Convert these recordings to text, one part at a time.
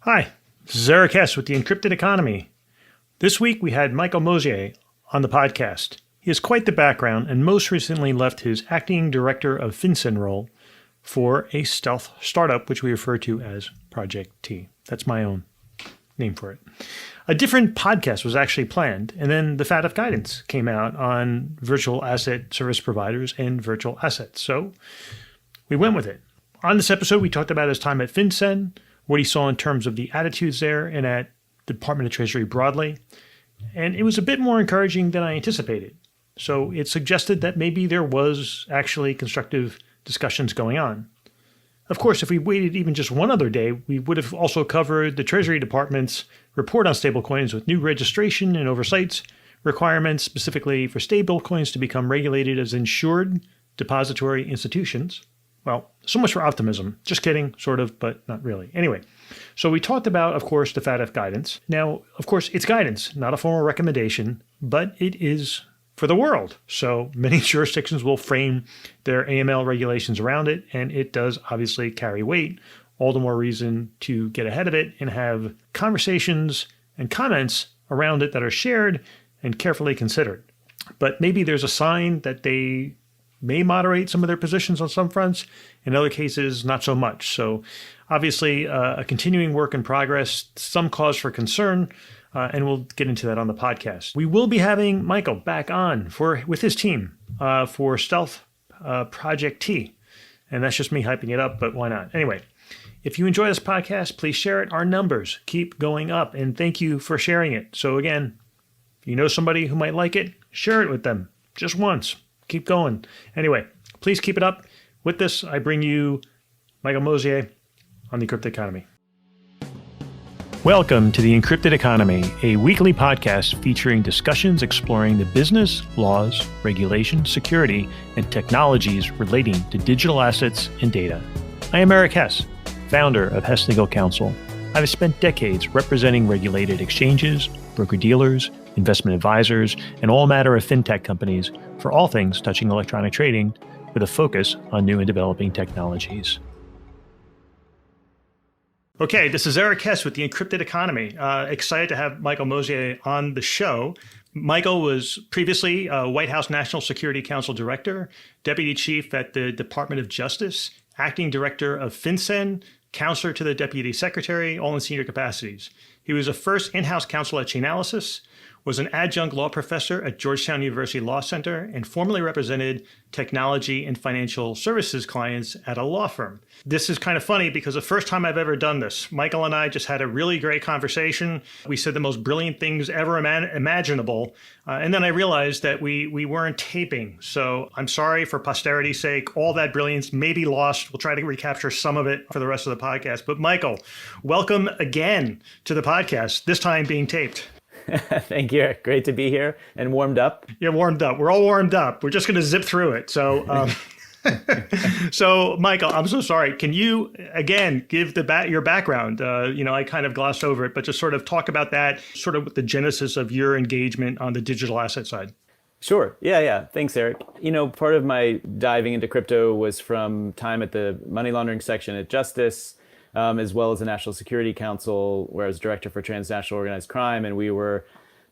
Hi, this is Eric Hess with the Encrypted Economy. This week we had Michael Mosier on the podcast. He has quite the background and most recently left his acting director of FinCen role for a stealth startup, which we refer to as Project T. That's my own name for it. A different podcast was actually planned, and then the FATF guidance came out on virtual asset service providers and virtual assets. So we went with it. On this episode, we talked about his time at FinCen, what he saw in terms of the attitudes there and at the Department of Treasury broadly. And it was a bit more encouraging than I anticipated. So it suggested that maybe there was actually constructive discussions going on. Of course, if we waited even just one other day, we would have also covered the Treasury Department's report on stablecoins with new registration and oversight requirements specifically for stablecoins to become regulated as insured depository institutions. Well, so much for optimism. Just kidding, sort of, but not really. Anyway, so we talked about, of course, the FATF guidance. Now, of course, it's guidance, not a formal recommendation, but it is for the world. So many jurisdictions will frame their AML regulations around it, and it does obviously carry weight. All the more reason to get ahead of it and have conversations and comments around it that are shared and carefully considered. But maybe there's a sign that they may moderate some of their positions on some fronts, in other cases, not so much. So obviously, a continuing work in progress, some cause for concern, and we'll get into that on the podcast. We will be having Michael back on with his team for Stealth Project T. And that's just me hyping it up, but why not? Anyway, if you enjoy this podcast, please share it. Our numbers keep going up, and thank you for sharing it. So again, if you know somebody who might like it, share it with them just once. Keep going. Anyway, please keep it up. With this, I bring you Michael Mosier on the Encrypted Economy. Welcome to the Encrypted Economy, a weekly podcast featuring discussions exploring the business, laws, regulation, security, and technologies relating to digital assets and data. I am Eric Hess, founder of Hess Legal Counsel. I've spent decades representing regulated exchanges, broker-dealers, investment advisors, and all manner of fintech companies for all things touching electronic trading with a focus on new and developing technologies. Okay, this is Eric Hess with the Encrypted Economy. Excited to have Michael Mosier on the show. Michael was previously White House National Security Council Director, Deputy Chief at the Department of Justice, Acting Director of FinCen, Counselor to the Deputy Secretary, all in senior capacities. He was a first in-house counsel at Chainalysis, was an adjunct law professor at Georgetown University Law Center, and formerly represented technology and financial services clients at a law firm. This is kind of funny because the first time I've ever done this, Michael and I just had a really great conversation. We said the most brilliant things ever imaginable. And then I realized that we weren't taping. So I'm sorry for posterity's sake. All that brilliance may be lost. We'll try to recapture some of it for the rest of the podcast. But Michael, welcome again to the podcast, this time being taped. Thank you. Great to be here and warmed up. Yeah, warmed up. We're all warmed up. We're just going to zip through it. So, so Michael, I'm so sorry. Can you, again, give your background? I kind of glossed over it, but just sort of talk about that, sort of the genesis of your engagement on the digital asset side. Sure. Yeah. Thanks, Eric. Part of my diving into crypto was from time at the money laundering section at Justice, as well as the National Security Council, where I was director for transnational organized crime. And we were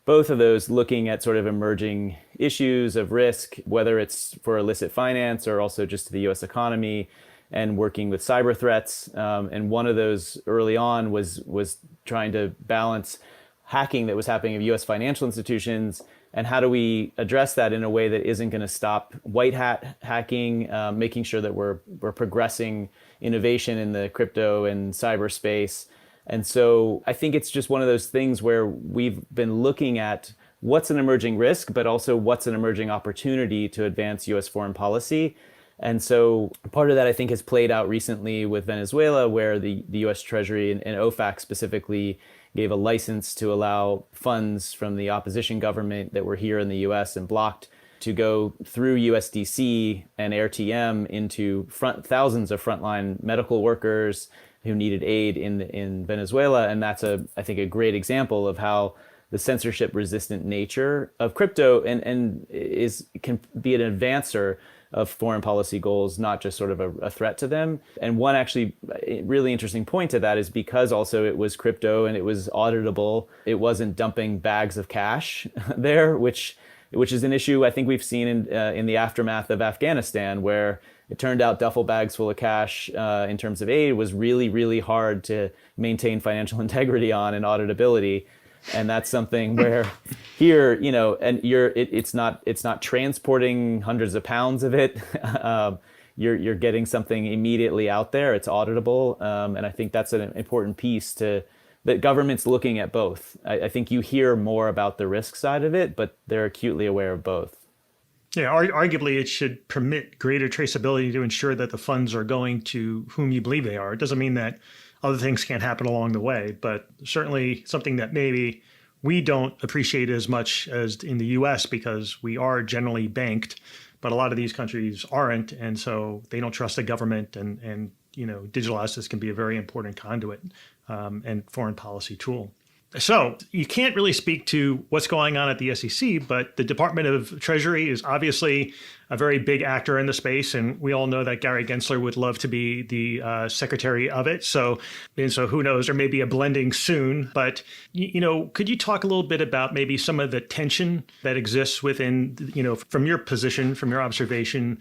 both of those looking at sort of emerging issues of risk, whether it's for illicit finance or also just to the US economy, and working with cyber threats. And one of those early on was trying to balance hacking that was happening of US financial institutions, and how do we address that in a way that isn't going to stop white hat hacking, making sure that we're progressing innovation in the crypto and cyberspace. And so I think it's just one of those things where we've been looking at what's an emerging risk, but also what's an emerging opportunity to advance US foreign policy. And so part of that, I think, has played out recently with Venezuela, where the US Treasury and OFAC specifically gave a license to allow funds from the opposition government that were here in the US and blocked to go through USDC and AirTM into thousands of frontline medical workers who needed aid in Venezuela. And that's I think a great example of how the censorship resistant nature of crypto can be an advancer of foreign policy goals, not just sort of a threat to them. And one actually really interesting point to that is because also it was crypto and it was auditable, it wasn't dumping bags of cash there, which is an issue I think we've seen in the aftermath of Afghanistan, where it turned out duffel bags full of cash in terms of aid was really, really hard to maintain financial integrity on and auditability. And that's something where here, and it's not transporting hundreds of pounds of it. You're getting something immediately out there. It's auditable. And I think that's an important piece that government's looking at both. I think you hear more about the risk side of it, but they're acutely aware of both. Yeah, arguably it should permit greater traceability to ensure that the funds are going to whom you believe they are. It doesn't mean that other things can't happen along the way, but certainly something that maybe we don't appreciate as much as in the US because we are generally banked, but a lot of these countries aren't. And so they don't trust the government and digital assets can be a very important conduit and foreign policy tool. So you can't really speak to what's going on at the SEC, but the Department of Treasury is obviously a very big actor in the space. And we all know that Gary Gensler would love to be the secretary of it. So who knows, there may be a blending soon. But, could you talk a little bit about maybe some of the tension that exists within, from your position, from your observation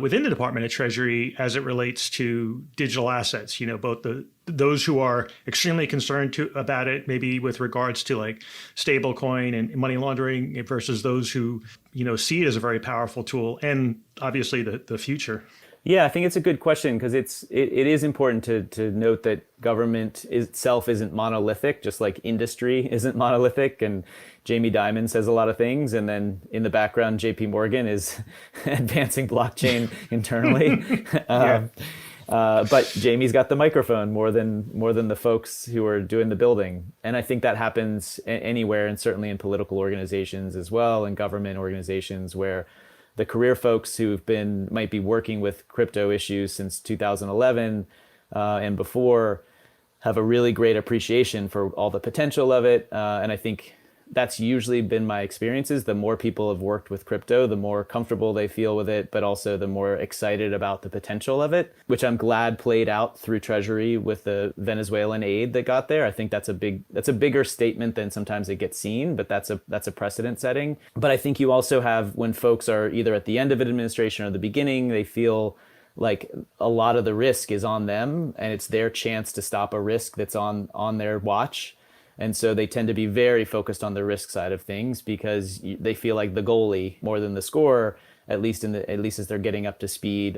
within the Department of Treasury as it relates to digital assets, both those who are extremely concerned about it, maybe with regards to like stablecoin and money laundering versus those who, see it as a very powerful tool and obviously the future. Yeah, I think it's a good question because it is important to note that government itself isn't monolithic, just like industry isn't monolithic. And Jamie Dimon says a lot of things, and then in the background, JP Morgan is advancing blockchain internally. But Jamie's got the microphone more than the folks who are doing the building. And I think that happens anywhere, and certainly in political organizations as well, and government organizations where the career folks might be working with crypto issues since 2011 and before have a really great appreciation for all the potential of it. And I think that's usually been my experiences. The more people have worked with crypto, the more comfortable they feel with it, but also the more excited about the potential of it, which I'm glad played out through Treasury with the Venezuelan aid that got there. I think that's a bigger statement than sometimes it gets seen, but that's a precedent setting. But I think you also have, when folks are either at the end of an administration or the beginning, they feel like a lot of the risk is on them and it's their chance to stop a risk that's on their watch. And so they tend to be very focused on the risk side of things because they feel like the goalie more than the scorer, at least as they're getting up to speed,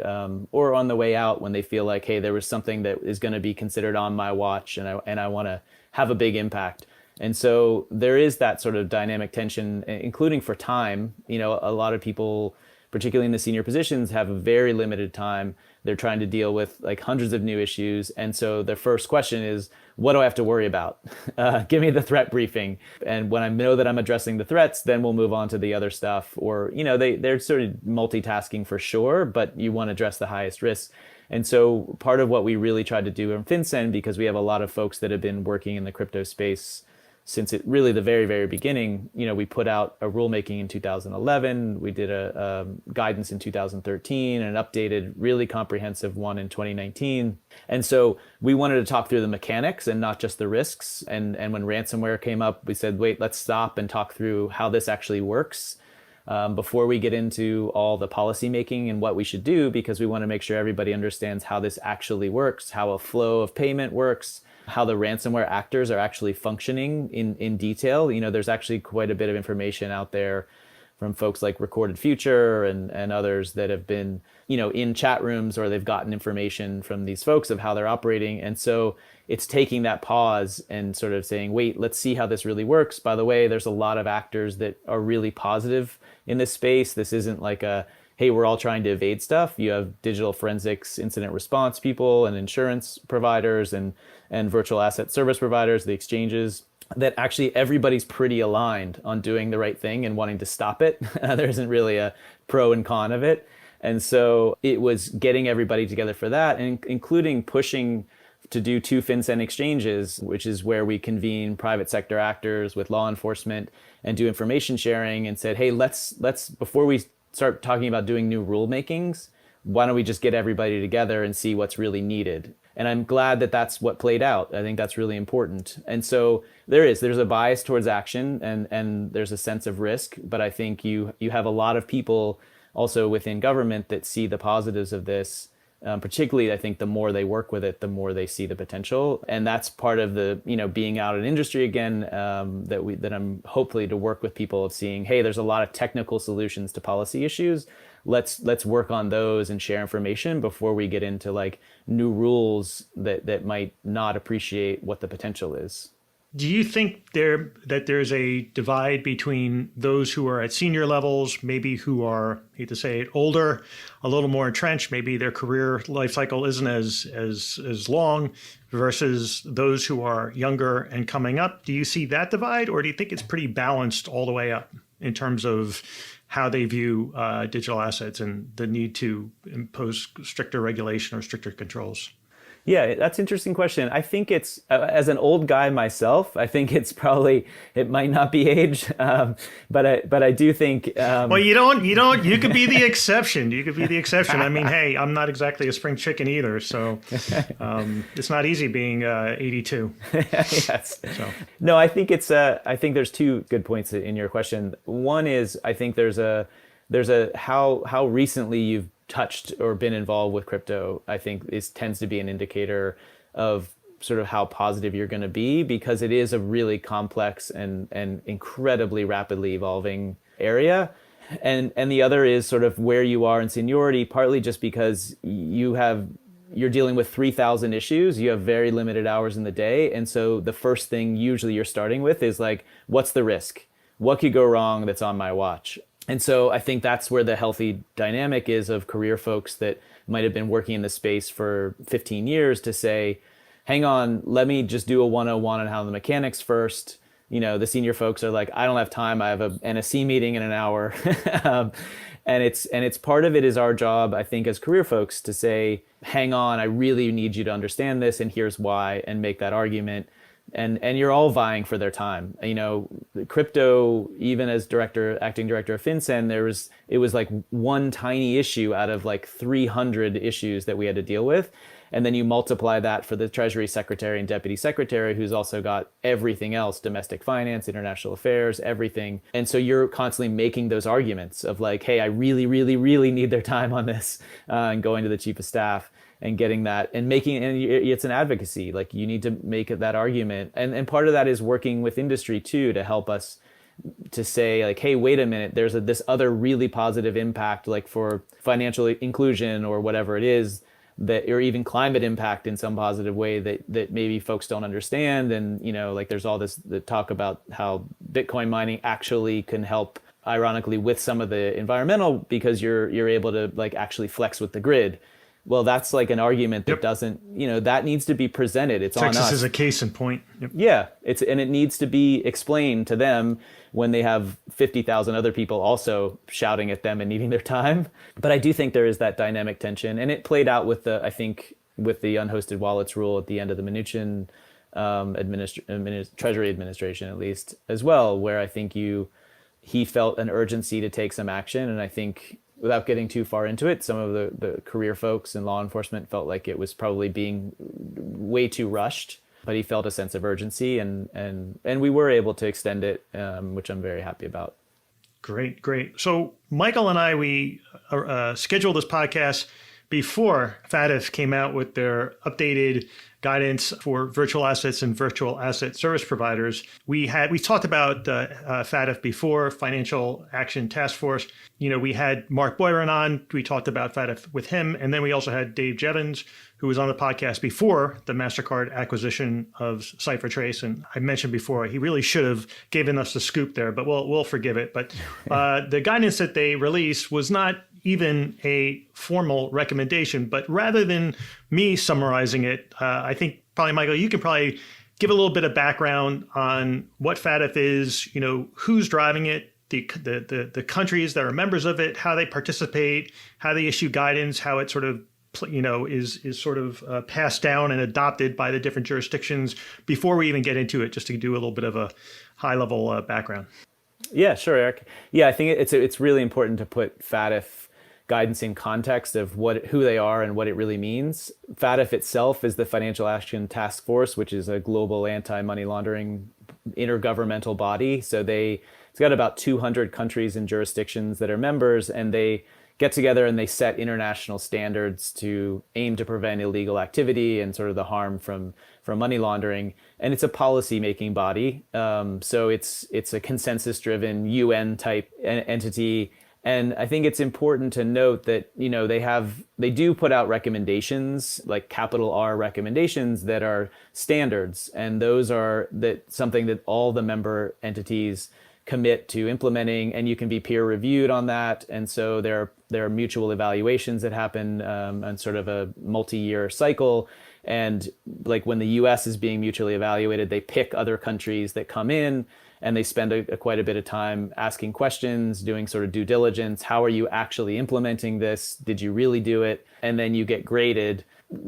or on the way out when they feel like, hey, there was something that is going to be considered on my watch, and I want to have a big impact. And so there is that sort of dynamic tension, including for time. A lot of people, particularly in the senior positions, have a very limited time. They're trying to deal with like hundreds of new issues. And so their first question is, what do I have to worry about? Give me the threat briefing. And when I know that I'm addressing the threats, then we'll move on to the other stuff. Or, they're sort of multitasking for sure, but you want to address the highest risks. And so part of what we really tried to do in FinCen, because we have a lot of folks that have been working in the crypto space since it really the very, very beginning, we put out a rulemaking in 2011. We did a guidance in 2013, and an updated, really comprehensive one in 2019. And so we wanted to talk through the mechanics and not just the risks. And when ransomware came up, we said, wait, let's stop and talk through how this actually works before we get into all the policy making and what we should do, because we want to make sure everybody understands how this actually works, how a flow of payment works, how the ransomware actors are actually functioning in detail. There's actually quite a bit of information out there from folks like Recorded Future and others that have been, in chat rooms, or they've gotten information from these folks of how they're operating. And so it's taking that pause and sort of saying, wait, let's see how this really works. By the way, there's a lot of actors that are really positive in this space. This isn't like hey, we're all trying to evade stuff. You have digital forensics, incident response people, and insurance providers, and virtual asset service providers, the exchanges, that actually everybody's pretty aligned on doing the right thing and wanting to stop it. There isn't really a pro and con of it. And so it was getting everybody together for that, and including pushing to do 2 FinCen exchanges, which is where we convene private sector actors with law enforcement and do information sharing, and said, hey, let's before we start talking about doing new rulemakings, why don't we just get everybody together and see what's really needed? And I'm glad that that's what played out. I think that's really important. And so there's a bias towards action, and there's a sense of risk. But I think you have a lot of people also within government that see the positives of this. Particularly, I think the more they work with it, the more they see the potential. And that's part of the, being out in industry again, that I'm hopefully to work with people of seeing, hey, there's a lot of technical solutions to policy issues. Let's work on those and share information before we get into like new rules that might not appreciate what the potential is. Do you think there's a divide between those who are at senior levels, maybe who are, I hate to say it, older, a little more entrenched, maybe their career life cycle isn't as long, versus those who are younger and coming up? Do you see that divide, or do you think it's pretty balanced all the way up in terms of how they view digital assets and the need to impose stricter regulation or stricter controls? Yeah, that's an interesting question. I think it's, as an old guy myself, I think it might not be age, but I do think. Well, you could be the exception. You could be the exception. I mean, hey, I'm not exactly a spring chicken either, so it's not easy being 82. Yes. So. No, I think I think there's two good points in your question. One is, I think there's a how recently you've touched or been involved with crypto, I think tends to be an indicator of sort of how positive you're going to be, because it is a really complex and incredibly rapidly evolving area. And the other is sort of where you are in seniority, partly just because you're dealing with 3,000 issues, you have very limited hours in the day. And so the first thing usually you're starting with is like, what's the risk? What could go wrong that's on my watch? And so I think that's where the healthy dynamic is of career folks that might have been working in the space for 15 years to say, hang on, let me just do a 101 on how the mechanics first. The senior folks are like, I don't have time. I have a NSC meeting in an hour. And it's part of it is our job, I think, as career folks to say, hang on, I really need you to understand this, and here's why, and make that argument. And you're all vying for their time. Crypto, even as acting director of FinCen, it was like one tiny issue out of like 300 issues that we had to deal with. And then you multiply that for the Treasury Secretary and Deputy Secretary, who's also got everything else, domestic finance, international affairs, everything. And so you're constantly making those arguments of like, hey, I really, really, really need their time on this, and going to the chief of staff and getting that and it's an advocacy. Like you need to make that argument. And part of that is working with industry too, to help us to say like, hey, wait a minute, there's this other really positive impact, like for financial inclusion or whatever it is, that or even climate impact in some positive way that maybe folks don't understand. And, like there's all the talk about how Bitcoin mining actually can help, ironically, with some of the environmental, because you're able to like actually flex with the grid. Well, that's like an argument that doesn't, that needs to be presented. It's Texas on us. Texas is a case in point. Yep. Yeah, and it needs to be explained to them when they have 50,000 other people also shouting at them and needing their time. But I do think there is that dynamic tension, and it played out with the unhosted wallets rule at the end of the Mnuchin Treasury administration, at least, as well, where I think he felt an urgency to take some action, and I think, without getting too far into it, some of the career folks in law enforcement felt like it was probably being way too rushed, but he felt a sense of urgency, and we were able to extend it, which I'm very happy about. Great. So Michael and I, we scheduled this podcast before FATF came out with their updated guidance for virtual assets and virtual asset service providers. We talked about FATF before, Financial Action Task Force. We had Mark Boyron on. We talked about FATF with him. And then we also had Dave Jevons, who was on the podcast before the MasterCard acquisition of CipherTrace. And I mentioned before, he really should have given us the scoop there, but we'll forgive it. But the guidance that they released was not even a formal recommendation, but rather than me summarizing it, I think probably, Michael, you can probably give a little bit of background on what FATF is, who's driving it, the countries that are members of it, how they participate, how they issue guidance, how it sort of is sort of passed down and adopted by the different jurisdictions, before we even get into it, just to do a little bit of a high level background. Yeah, sure, Eric. Yeah, I think it's really important to put FATF guidance in context of who they are and what it really means. FATF itself is the Financial Action Task Force, which is a global anti-money laundering intergovernmental body. So it's got about 200 countries and jurisdictions that are members, and they get together and they set international standards to aim to prevent illegal activity and sort of the harm from money laundering. And it's a policy making body. So it's a consensus driven UN type entity. And I think it's important to note that, they do put out recommendations, like capital R recommendations that are standards. And those are something that all the member entities commit to implementing, and you can be peer reviewed on that. And so there are mutual evaluations that happen on sort of a multi-year cycle. And like when the US is being mutually evaluated, they pick other countries that come in, and they spend quite a bit of time asking questions, doing sort of due diligence. How are you actually implementing this? Did you really do it? And then you get graded.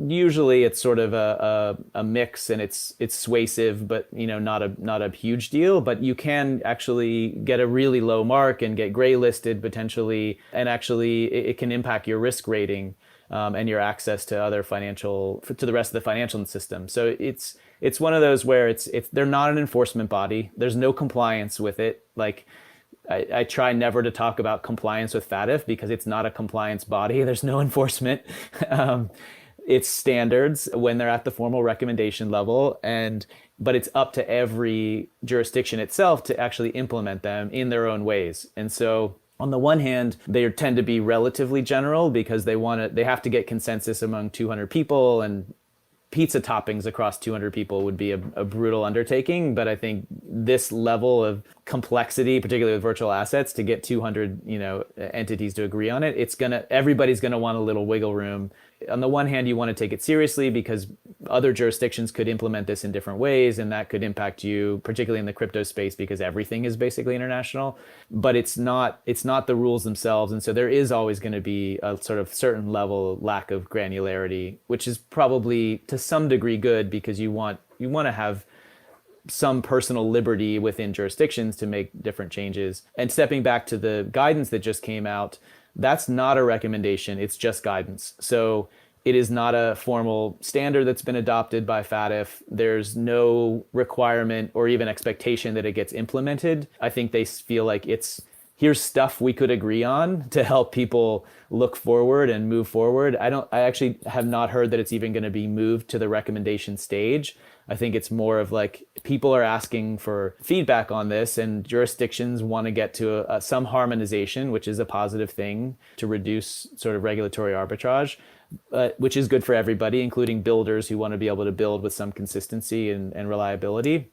Usually it's sort of a mix, and it's suasive, but not a huge deal. But you can actually get a really low mark and get gray listed potentially, and actually it can impact your risk rating and your access to to the rest of the financial system. So it's one of those where they're not an enforcement body. There's no compliance with it. Like I try never to talk about compliance with FATF because it's not a compliance body. There's no enforcement. It's standards when they're at the formal recommendation level, but it's up to every jurisdiction itself to actually implement them in their own ways. And so on the one hand, they tend to be relatively general because they have to get consensus among 200 people, and pizza toppings across 200 people would be a brutal undertaking. But I think this level of complexity, particularly with virtual assets, to get 200 entities to agree on it, everybody's gonna want a little wiggle room. On the one hand, you want to take it seriously because other jurisdictions could implement this in different ways, and that could impact you, particularly in the crypto space, because everything is basically international. But it's not the rules themselves, and so there is always going to be a sort of certain level lack of granularity, which is probably to some degree good because you want to have some personal liberty within jurisdictions to make different changes. And stepping back to the guidance that just came out, that's not a recommendation, it's just guidance. So it is not a formal standard that's been adopted by FATF. There's no requirement or even expectation that it gets implemented. I think they feel like here's stuff we could agree on to help people look forward and move forward. I actually have not heard that it's even going to be moved to the recommendation stage. I think it's more of like people are asking for feedback on this, and jurisdictions want to get to some harmonization, which is a positive thing to reduce sort of regulatory arbitrage, which is good for everybody, including builders who want to be able to build with some consistency and reliability.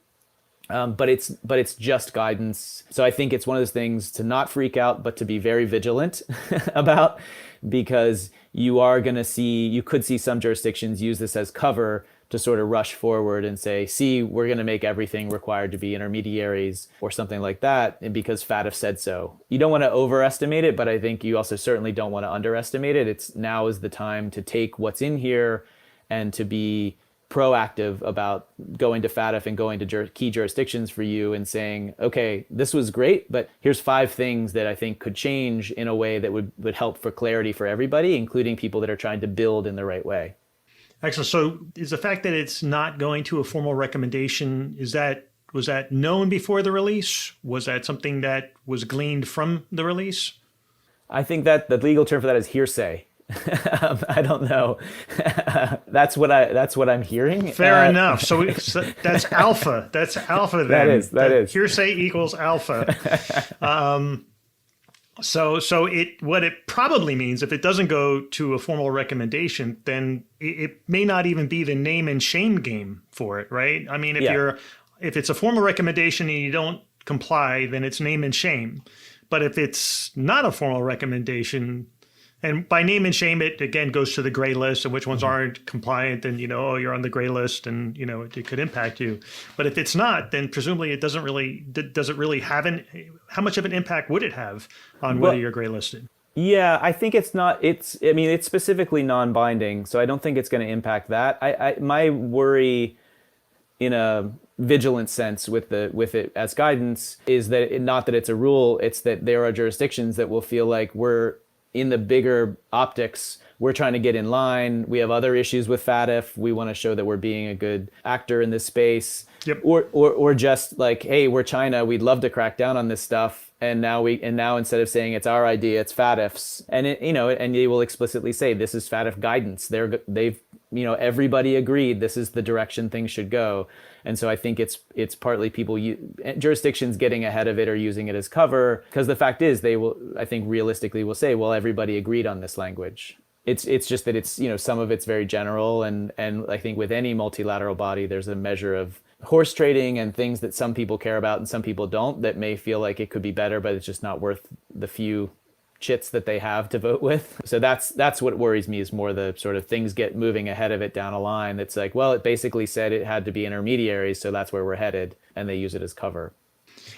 But it's just guidance. So I think it's one of those things to not freak out, but to be very vigilant about, because you could see some jurisdictions use this as cover to sort of rush forward and say, see, we're going to make everything required to be intermediaries or something like that, and because FATF said so. You don't want to overestimate it, but I think you also certainly don't want to underestimate it. Now is the time to take what's in here and to be proactive about going to FATF and going to key jurisdictions for you and saying, okay, this was great, but here's 5 things that I think could change in a way that would help for clarity for everybody, including people that are trying to build in the right way. Excellent. So is the fact that it's not going to a formal recommendation, was that known before the release? Was that something that was gleaned from the release? I think that the legal term for that is hearsay. I don't know. That's what I'm hearing. Fair enough. So that's alpha. That's alpha then. That is. Hearsay equals alpha. So what it probably means, if it doesn't go to a formal recommendation, then it may not even be the name and shame game for it, right? I mean, if it's a formal recommendation and you don't comply, then it's name and shame. But if it's not a formal recommendation, and by name and shame, it again goes to the gray list and which ones aren't compliant, and you're on the gray list, and it could impact you. But if it's not, then presumably does it really have how much of an impact would it have on whether you're gray listed? Yeah, I think it's not. It's specifically non-binding, so I don't think it's going to impact that. My worry in a vigilant sense with it as guidance is that not that it's a rule, it's that there are jurisdictions that will feel like we're in the bigger optics. We're trying to get in line. We have other issues with FATF. We want to show that we're being a good actor in this space. Yep. Or just like, hey, we're China. We'd love to crack down on this stuff. And now instead of saying it's our idea, it's FATFs. And and they will explicitly say this is FATF guidance. They've everybody agreed this is the direction things should go. And so I think it's partly jurisdictions getting ahead of it or using it as cover, because the fact is they will, I think realistically will say, well, everybody agreed on this language. It's just that it's, some of it's very general, and I think with any multilateral body there's a measure of horse trading and things that some people care about and some people don't, that may feel like it could be better, but it's just not worth the few chits that they have to vote with. So that's what worries me, is more the sort of things get moving ahead of it down a line. It's like, well, it basically said it had to be intermediaries, so that's where we're headed, and they use it as cover.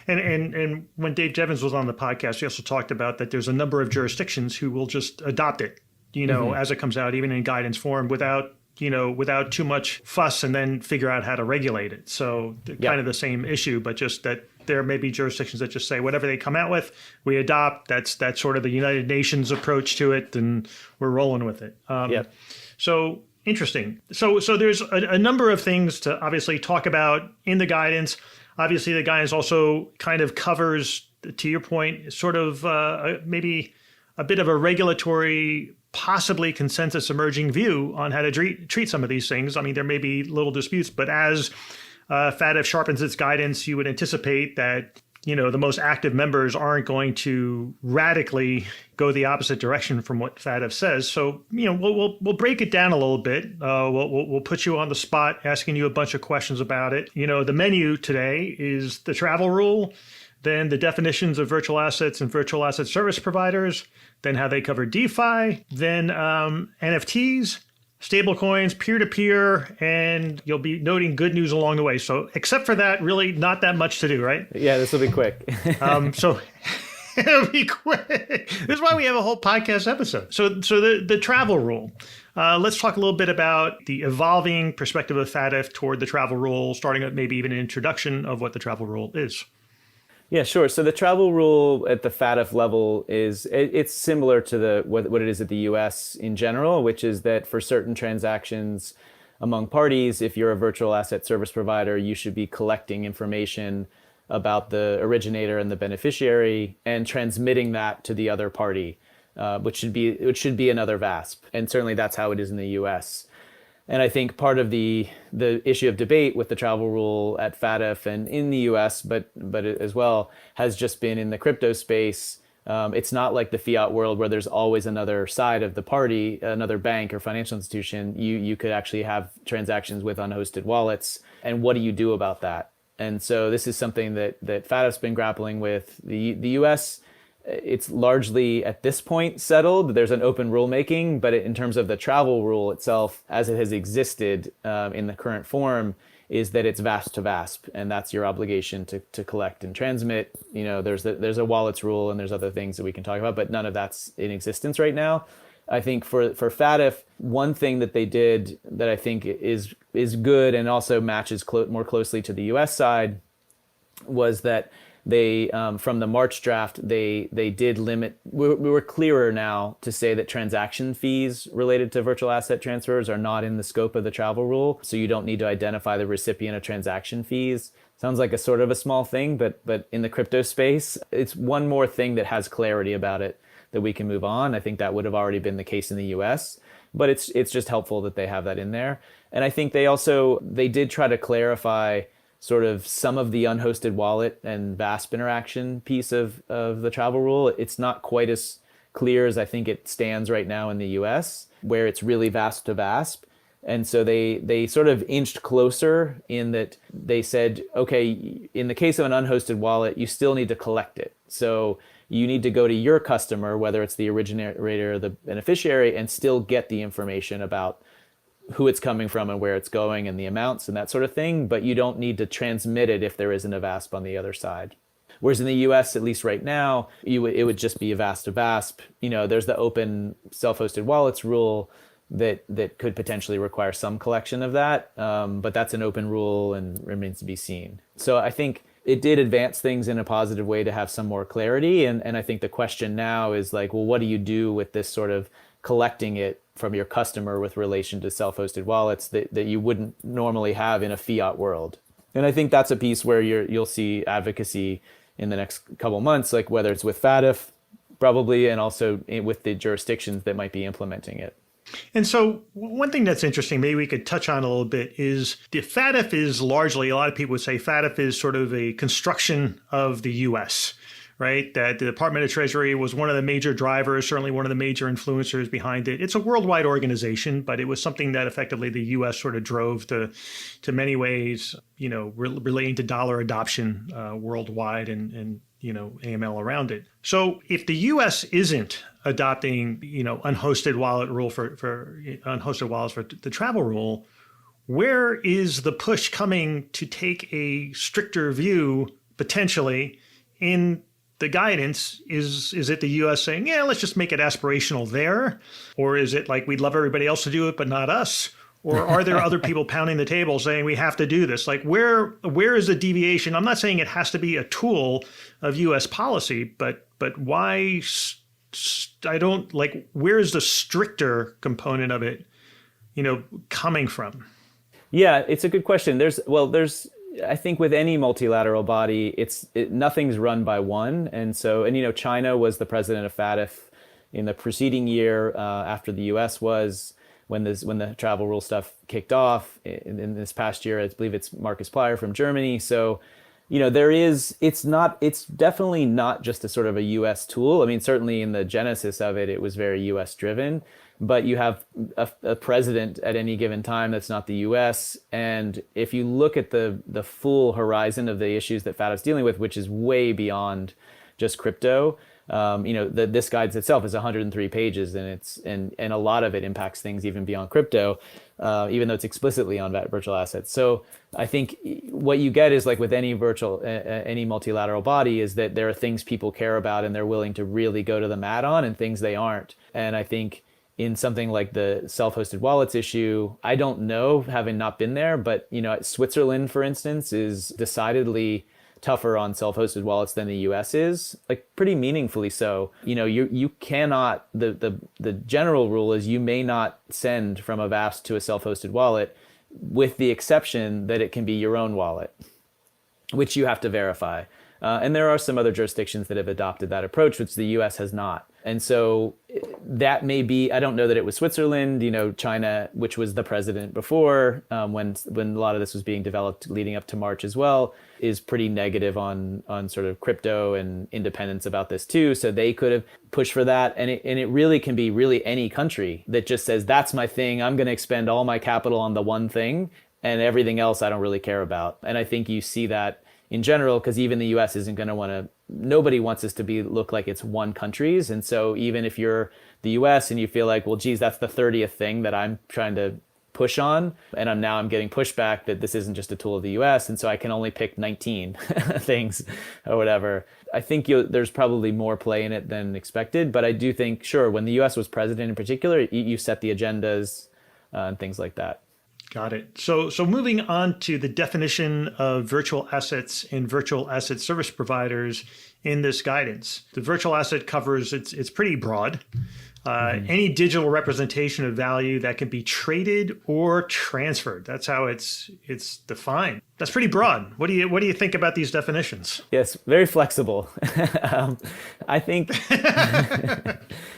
And when Dave Jevons was on the podcast, he also talked about that there's a number of jurisdictions who will just adopt it, as it comes out, even in guidance form, without too much fuss, and then figure out how to regulate it. So kind of the same issue, but just that there may be jurisdictions that just say whatever they come out with, we adopt. That's sort of the United Nations approach to it, and we're rolling with it. So interesting. So there's a number of things to obviously talk about in the guidance. Obviously, the guidance also kind of covers, to your point, sort of maybe a bit of a regulatory, possibly consensus emerging view on how to treat some of these things. I mean, there may be little disputes, but as FATF sharpens its guidance, you would anticipate that, the most active members aren't going to radically go the opposite direction from what FATF says. So, we'll break it down a little bit. We'll put you on the spot, asking you a bunch of questions about it. The menu today is the travel rule, then the definitions of virtual assets and virtual asset service providers, then how they cover DeFi, then NFTs, stablecoins, peer-to-peer, and you'll be noting good news along the way. So except for that, really not that much to do, right? Yeah, this will be quick. So it'll be quick. This is why we have a whole podcast episode. So the travel rule. Let's talk a little bit about the evolving perspective of FATF toward the travel rule, starting at maybe even an introduction of what the travel rule is. Yeah, sure. So the travel rule at the FATF level it's similar to what it is at the US in general, which is that for certain transactions among parties, if you're a virtual asset service provider, you should be collecting information about the originator and the beneficiary and transmitting that to the other party, which should be another VASP. And certainly that's how it is in the US. And I think part of the issue of debate with the travel rule at FATF and in the US, but as well, has just been in the crypto space. It's not like the fiat world where there's always another side of the party, another bank or financial institution. You could actually have transactions with unhosted wallets. And what do you do about that? And so this is something that FATF's been grappling with. The US, it's largely at this point settled. There's an open rulemaking, but in terms of the travel rule itself, as it has existed in the current form, is that it's VASP to VASP, and that's your obligation to collect and transmit. There's a wallets rule, and there's other things that we can talk about, but none of that's in existence right now. I think for FATF, one thing that they did that I think is good and also matches more closely to the US side was that they, from the March draft, they did limit, we were clearer now to say that transaction fees related to virtual asset transfers are not in the scope of the travel rule. So you don't need to identify the recipient of transaction fees. Sounds like a sort of a small thing, but in the crypto space, it's one more thing that has clarity about it that we can move on. I think that would have already been the case in the US, but it's just helpful that they have that in there. And I think they did try to clarify sort of some of the unhosted wallet and VASP interaction piece of the travel rule. It's not quite as clear as I think it stands right now in the US, where it's really VASP to VASP. And so they sort of inched closer in that they said, okay, in the case of an unhosted wallet, you still need to collect it. So you need to go to your customer, whether it's the originator or the beneficiary, and still get the information about who it's coming from and where it's going and the amounts and that sort of thing, but you don't need to transmit it if there isn't a VASP on the other side. Whereas in the US, at least right now, it would just be a VASP to VASP. There's the open self-hosted wallets rule, that could potentially require some collection of that. But that's an open rule and remains to be seen. So I think it did advance things in a positive way to have some more clarity. And I think the question now is like, well, what do you do with this sort of collecting it from your customer with relation to self-hosted wallets that you wouldn't normally have in a fiat world? And I think that's a piece where you'll see advocacy in the next couple months, like whether it's with FATF probably, and also with the jurisdictions that might be implementing it. And so one thing that's interesting, maybe we could touch on a little bit, is the FATF is largely, a lot of people would say FATF is sort of a construction of the U.S., right? That the Department of Treasury was one of the major drivers, certainly one of the major influencers behind it. It's a worldwide organization, but it was something that effectively the U.S. sort of drove to many ways, relating to dollar adoption worldwide and AML around it. So if the U.S. isn't adopting, unhosted wallet rule for unhosted wallets for the travel rule, where is the push coming to take a stricter view potentially in the guidance? Is it the U.S. saying, yeah, let's just make it aspirational there? Or is it like we'd love everybody else to do it, but not us? Or are there other people pounding the table saying we have to do this? Like where is the deviation? I'm not saying it has to be a tool of U.S. policy, but why? Where is the stricter component of it, coming from? Yeah, it's a good question. I think with any multilateral body, nothing's run by one. And China was the president of FATF in the preceding year after the U.S. was, when the travel rule stuff kicked off. In this past year, I believe it's Marcus Plyer from Germany. So, it's definitely not just a sort of a U.S. tool. I mean, certainly in the genesis of it, it was very U.S. driven. But you have a president at any given time that's not the U.S. And if you look at the full horizon of the issues that FATF's dealing with, which is way beyond just crypto, this guidance itself is 103 pages, and a lot of it impacts things even beyond crypto, even though it's explicitly on virtual assets. So I think what you get is, like with any multilateral body, is that there are things people care about and they're willing to really go to the mat on, and things they aren't. And I think in something like the self-hosted wallets issue, I don't know, having not been there, but Switzerland, for instance, is decidedly tougher on self-hosted wallets than the US is, like pretty meaningfully so. You cannot, the general rule is you may not send from a VASP to a self-hosted wallet, with the exception that it can be your own wallet, which you have to verify. And there are some other jurisdictions that have adopted that approach, which the US has not. And so that may be, I don't know that it was Switzerland, China, which was the president before, when a lot of this was being developed leading up to March as well, is pretty negative on sort of crypto and independence about this too. So they could have pushed for that. And it really can be really any country that just says, that's my thing. I'm going to expend all my capital on the one thing, and everything else I don't really care about. And I think you see that in general, because even the US isn't going to want to, nobody wants this to look like it's one country's. And so even if you're the US and you feel like, well, geez, that's the 30th thing that I'm trying to push on, and I'm getting pushback that this isn't just a tool of the US, and so I can only pick 19 things or whatever. I think there's probably more play in it than expected, but I do think, sure, when the US was president in particular, you set the agendas and things like that. Got it. So moving on to the definition of virtual assets and virtual asset service providers in this guidance. The virtual asset covers, it's pretty broad. Any digital representation of value that can be traded or transferred. That's how it's defined. That's pretty broad. What do you think about these definitions? Yes, very flexible. I think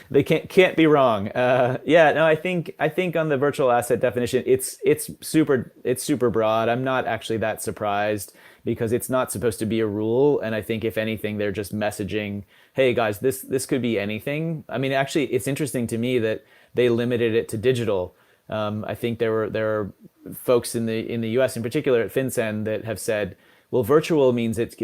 they can't be wrong. I think on the virtual asset definition, it's super broad. I'm not actually that surprised, because it's not supposed to be a rule. And I think if anything, they're just messaging, hey guys, this could be anything. I mean, actually, it's interesting to me that they limited it to digital. I think there are folks in the US in particular at FinCen that have said, well, virtual means it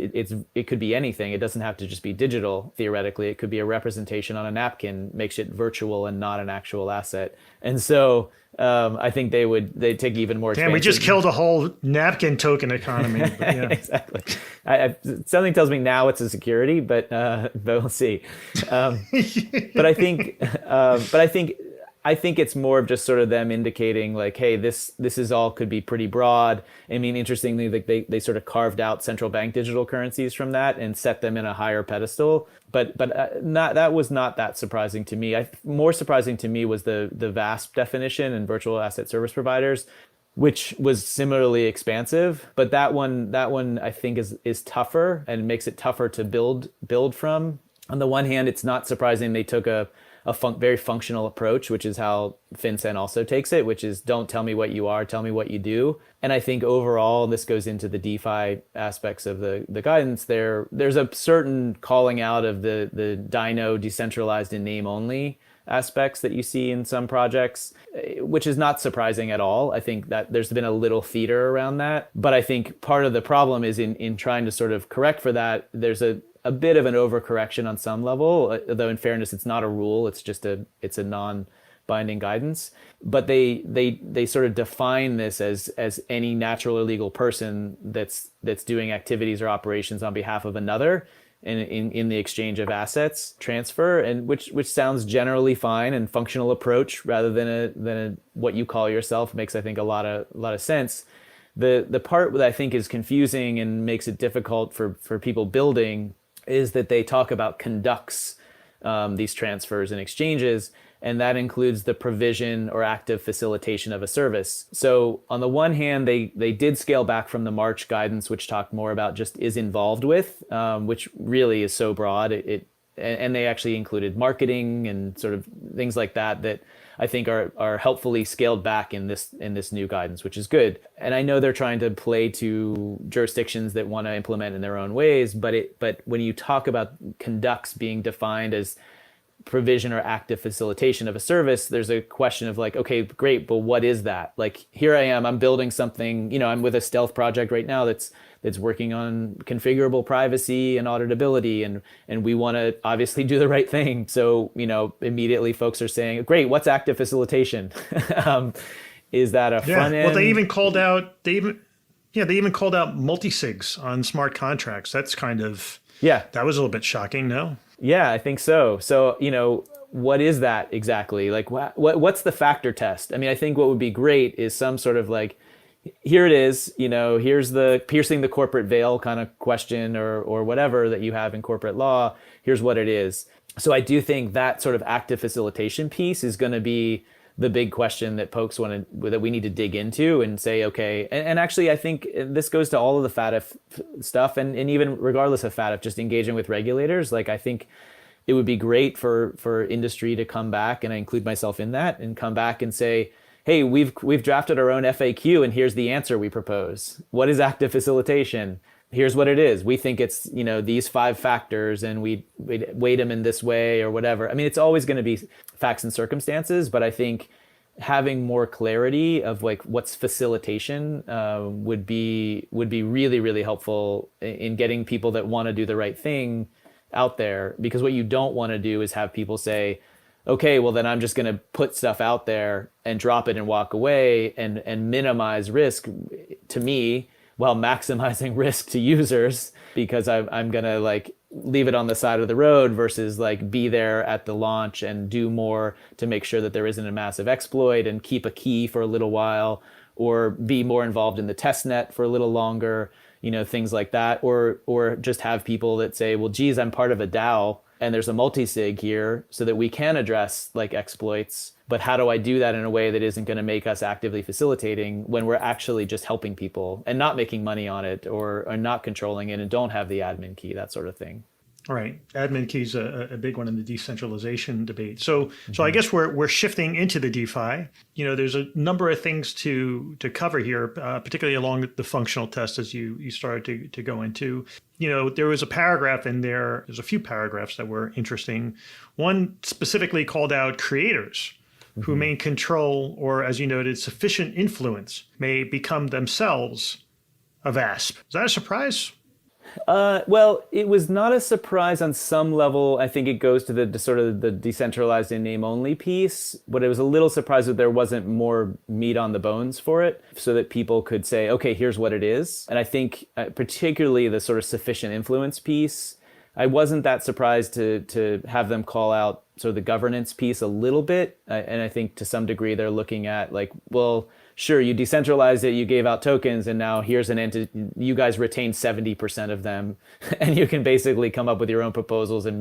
could be anything. It doesn't have to just be digital. Theoretically, it could be a representation on a napkin, makes it virtual and not an actual asset. And so I think they'd take even more. Damn, we just killed a whole napkin token economy. But yeah. Exactly. Something tells me now it's a security, but we'll see. But I think I think it's more of just sort of them indicating like, hey, this is all could be pretty broad. I mean, interestingly, like they sort of carved out central bank digital currencies from that and set them in a higher pedestal. But not that was not that surprising to me. More surprising to me was the VASP definition and virtual asset service providers, which was similarly expansive. But that one I think is tougher and makes it tougher to build from. On the one hand, it's not surprising they took a very functional approach, which is how FinCen also takes it, which is don't tell me what you are, tell me what you do. And I think overall, and this goes into the DeFi aspects of the guidance, there's a certain calling out of the Dino decentralized in name only aspects that you see in some projects, which is not surprising at all. I think that there's been a little theater around that. But I think part of the problem is in trying to sort of correct for that, there's a bit of an overcorrection on some level, though in fairness, it's not a rule. It's just a non-binding guidance. But they sort of define this as any natural or legal person that's doing activities or operations on behalf of another in the exchange of assets transfer, and which sounds generally fine and functional approach rather than a what you call yourself makes, I think, a lot of sense. The part that I think is confusing and makes it difficult for people building is that they talk about conducts these transfers and exchanges, and that includes the provision or active facilitation of a service. So on the one hand, they did scale back from the March guidance, which talked more about just is involved with, which really is so broad. And they actually included marketing and sort of things like that I think are helpfully scaled back in this new guidance, which is good. And I know they're trying to play to jurisdictions that want to implement in their own ways, but when you talk about conducts being defined as provision or active facilitation of a service, there's a question of like, okay, great, but what is that? Like, here I am, I'm building something, I'm with a stealth project right now that's working on configurable privacy and auditability, and we want to obviously do the right thing. So, immediately folks are saying, great, what's active facilitation? Is that a front end? Well, they even called out multi-sigs on smart contracts. That's kind of, that was a little bit shocking, no? Yeah, I think so. So, what is that exactly? Like, what's the factor test? I mean, I think what would be great is some sort of like, here it is, here's the piercing the corporate veil kind of question or whatever that you have in corporate law. Here's what it is. So I do think that sort of active facilitation piece is going to be the big question that folks that we need to dig into and say, okay, and actually I think this goes to all of the FATF stuff and even regardless of FATF, just engaging with regulators. Like, I think it would be great for industry to come back, and I include myself in that, and come back and say, hey, we've drafted our own FAQ and here's the answer we propose. What is active facilitation? Here's what it is. We think it's, these 5 factors and we weight them in this way or whatever. I mean, it's always going to be facts and circumstances, but I think having more clarity of like what's facilitation would be really, really helpful in getting people that want to do the right thing out there. Because what you don't want to do is have people say, okay, well then I'm just going to put stuff out there and drop it and walk away and minimize risk to me while maximizing risk to users, because I'm going to like leave it on the side of the road versus like be there at the launch and do more to make sure that there isn't a massive exploit and keep a key for a little while, or be more involved in the test net for a little longer, things like that. Or just have people that say, well, geez, I'm part of a DAO and there's a multi-sig here so that we can address like exploits. But how do I do that in a way that isn't going to make us actively facilitating when we're actually just helping people and not making money on it or not controlling it and don't have the admin key, that sort of thing. All right. Admin key's a big one in the decentralization debate. So I guess we're shifting into the DeFi. There's a number of things to cover here, particularly along the functional test as you started to go into. There was a paragraph in there. There's a few paragraphs that were interesting. One specifically called out creators who may control, or as you noted, sufficient influence may become themselves a VASP. Is that a surprise? Well, it was not a surprise on some level. I think it goes to the sort of the decentralized in name only piece, but it was a little surprised that there wasn't more meat on the bones for it so that people could say, okay, here's what it is. And I think particularly the sort of sufficient influence piece I wasn't that surprised to have them call out sort of the governance piece a little bit. And I think to some degree they're looking at like, well, sure, you decentralized it, you gave out tokens, and now here's an entity, you guys retain 70% of them, and you can basically come up with your own proposals and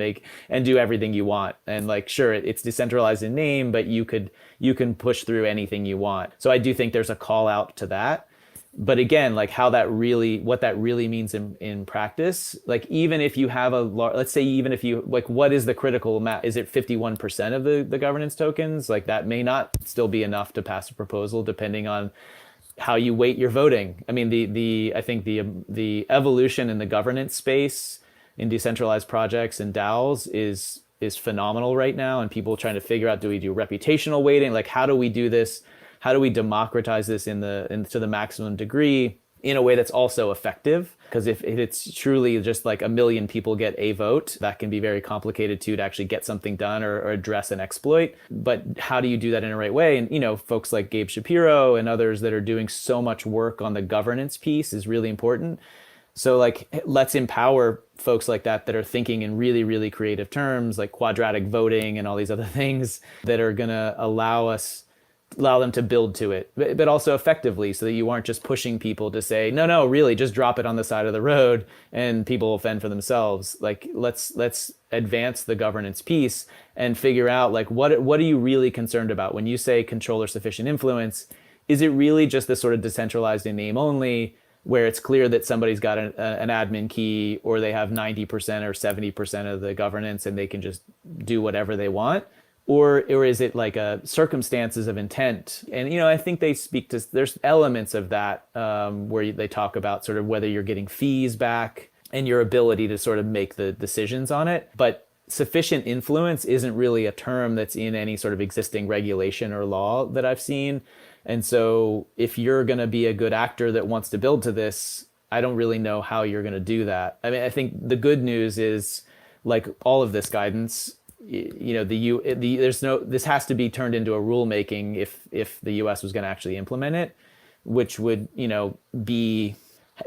do everything you want. And like, sure, it's decentralized in name, but you can push through anything you want. So I do think there's a call out to that. But again, like what that really means in practice, like even if you have let's say even if you, like what is the critical amount? Is it 51% of the governance tokens? Like that may not still be enough to pass a proposal depending on how you weight your voting. I mean, I think the evolution in the governance space in decentralized projects and DAOs is phenomenal right now. And people trying to figure out, do we do reputational weighting? Like how do we do this? How do we democratize this to the maximum degree in a way that's also effective? Because if it's truly just like 1 million people get a vote, that can be very complicated to actually get something done or address an exploit. But how do you do that in a right way? And folks like Gabe Shapiro and others that are doing so much work on the governance piece is really important. So like, let's empower folks like that are thinking in really, really creative terms, like quadratic voting and all these other things that are going to allow them to build to it, but also effectively, so that you aren't just pushing people to say, no, really, just drop it on the side of the road and people will fend for themselves. Like, let's advance the governance piece and figure out, like, what are you really concerned about? When you say control or sufficient influence, is it really just this sort of decentralized in name only, where it's clear that somebody's got an admin key, or they have 90% or 70% of the governance and they can just do whatever they want? Or is it like circumstances of intent? And, I think they speak to, there's elements of that where they talk about sort of whether you're getting fees back and your ability to sort of make the decisions on it. But sufficient influence isn't really a term that's in any sort of existing regulation or law that I've seen. And so if you're going to be a good actor that wants to build to this, I don't really know how you're going to do that. I mean, I think the good news is, like all of this guidance, this has to be turned into a rulemaking if the U.S. was going to actually implement it, which would, it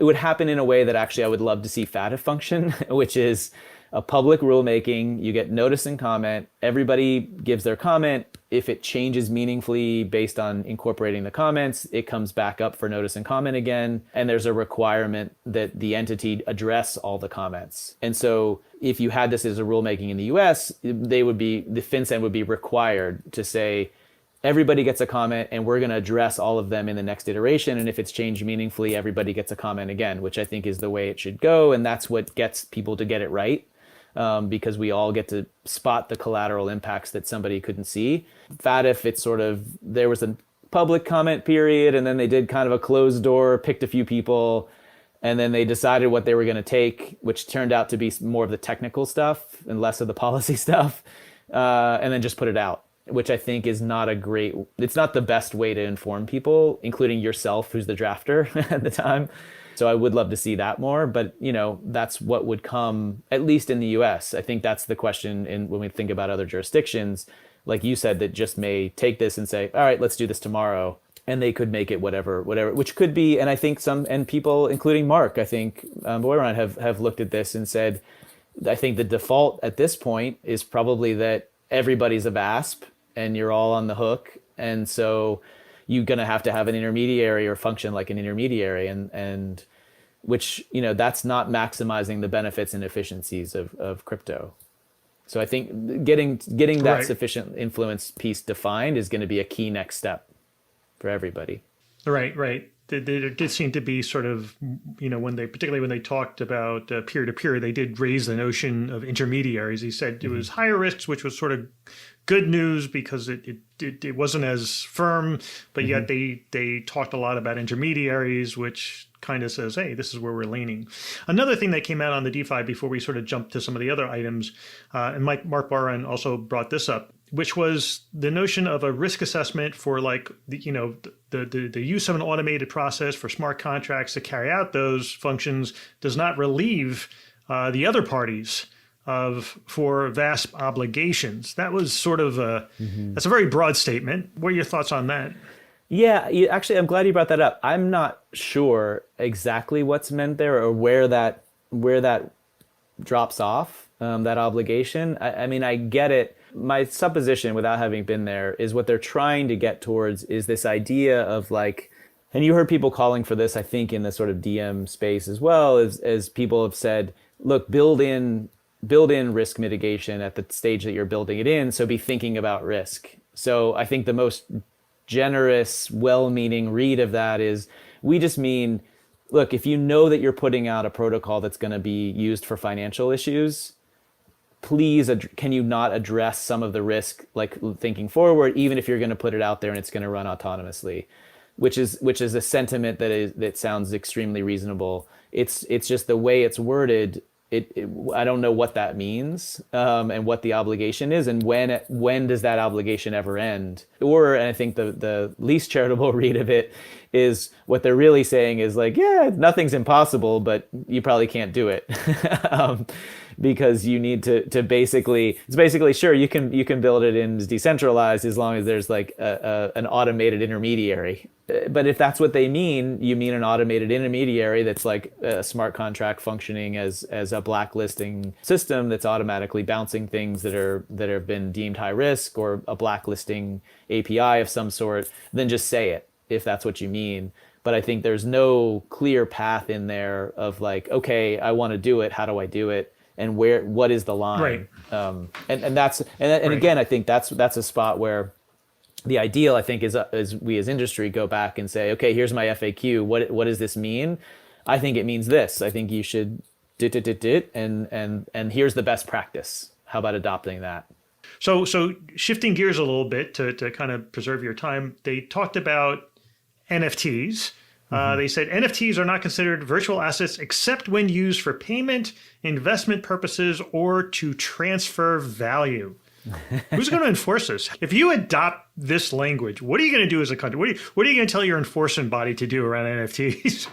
would happen in a way that actually I would love to see FATF function, which is a public rulemaking. You get notice and comment. Everybody gives their comment. If it changes meaningfully based on incorporating the comments, it comes back up for notice and comment again. And there's a requirement that the entity address all the comments. And so if you had this as a rulemaking in the US, the FinCen would be required to say, everybody gets a comment and we're going to address all of them in the next iteration. And if it's changed meaningfully, everybody gets a comment again, which I think is the way it should go. And that's what gets people to get it right. Because we all get to spot the collateral impacts that somebody couldn't see. FATF, it's sort of, there was a public comment period, and then they did kind of a closed door, picked a few people, and then they decided what they were going to take, which turned out to be more of the technical stuff and less of the policy stuff, and then just put it out, which I think is it's not the best way to inform people, including yourself, who's the drafter at the time. So I would love to see that more, but that's what would come, at least in the US. I think that's the question when we think about other jurisdictions, like you said, that just may take this and say, all right, let's do this tomorrow. And they could make it whatever, which could be, and I think and people, including Mark, I think, Boyron have looked at this and said, I think the default at this point is probably that everybody's a VASP and you're all on the hook. And so you're going to have an intermediary or function like an intermediary, and which, that's not maximizing the benefits and efficiencies of crypto. So I think getting that sufficient influence piece defined is going to be a key next step for everybody. Right. There did seem to be sort of, particularly when they talked about peer-to-peer, they did raise the notion of intermediaries. He said it was higher risks, which was sort of good news because it wasn't as firm, but yet they talked a lot about intermediaries, which kind of says, hey, this is where we're leaning. Another thing that came out on the DeFi before we sort of jumped to some of the other items, and Mark Boyron also brought this up, which was the notion of a risk assessment for like the use of an automated process for smart contracts to carry out those functions does not relieve the other parties for VASP obligations. That was sort of that's a very broad statement. What are your thoughts on that? Yeah, actually, I'm glad you brought that up. I'm not sure exactly what's meant there or where that drops off, that obligation. I mean, I get it. My supposition, without having been there, is what they're trying to get towards is this idea of like, and you heard people calling for this, I think, in the sort of DM space as well, as people have said, look, build in risk mitigation at the stage that you're building it in. So be thinking about risk. So I think the most generous, well-meaning read of that is we just mean, look, if you know that you're putting out a protocol that's going to be used for financial issues, please, can you not address some of the risk, like thinking forward, even if you're going to put it out there and it's going to run autonomously, which is a sentiment that sounds extremely reasonable. It's just the way it's worded. I don't know what that means, and what the obligation is, and when does that obligation ever end? And I think the least charitable read of it is what they're really saying is like, yeah, nothing's impossible, but you probably can't do it. Because you need to basically, it's basically, sure, you can build it in decentralized as long as there's like an automated intermediary. But if that's what they mean, you mean an automated intermediary that's like a smart contract functioning as a blacklisting system that's automatically bouncing things that have been deemed high risk, or a blacklisting API of some sort, then just say it if that's what you mean. But I think there's no clear path in there of like, okay, I want to do it. How do I do it? And what is the line? Right. And again, I think that's a spot where the ideal, I think, is we as industry go back and say, okay, here's my FAQ. What does this mean? I think it means this. I think you should and here's the best practice. How about adopting that? So shifting gears a little bit to kind of preserve your time, they talked about NFTs. They said NFTs are not considered virtual assets except when used for payment, investment purposes, or to transfer value. Who's going to enforce this? If you adopt this language, what are you going to do as a country? What are you going to tell your enforcement body to do around NFTs?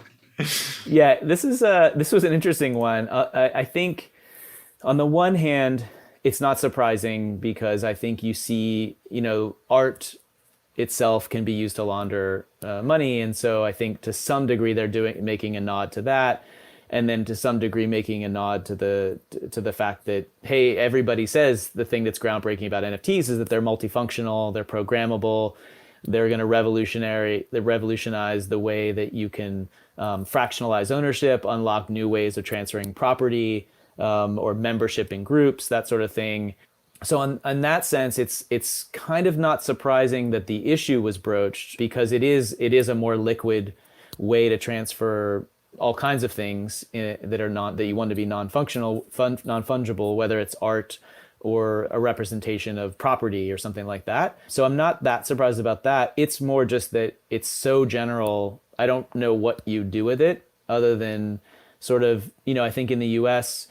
Yeah, this was an interesting one. I think on the one hand, it's not surprising because I think you see, art itself can be used to launder money, and so I think to some degree they're making a nod to that, and then to some degree making a nod to the fact that, hey, everybody says the thing that's groundbreaking about NFTs is that they're multifunctional, they're programmable, they're going to revolutionize the way that you can fractionalize ownership, unlock new ways of transferring property, or membership in groups, that sort of thing. So in that sense, it's kind of not surprising that the issue was broached, because it is a more liquid way to transfer all kinds of things that you want to be non-functional, non-fungible, whether it's art or a representation of property or something like that. So I'm not that surprised about that. It's more just that it's so general. I don't know what you do with it other than sort of, I think in the US,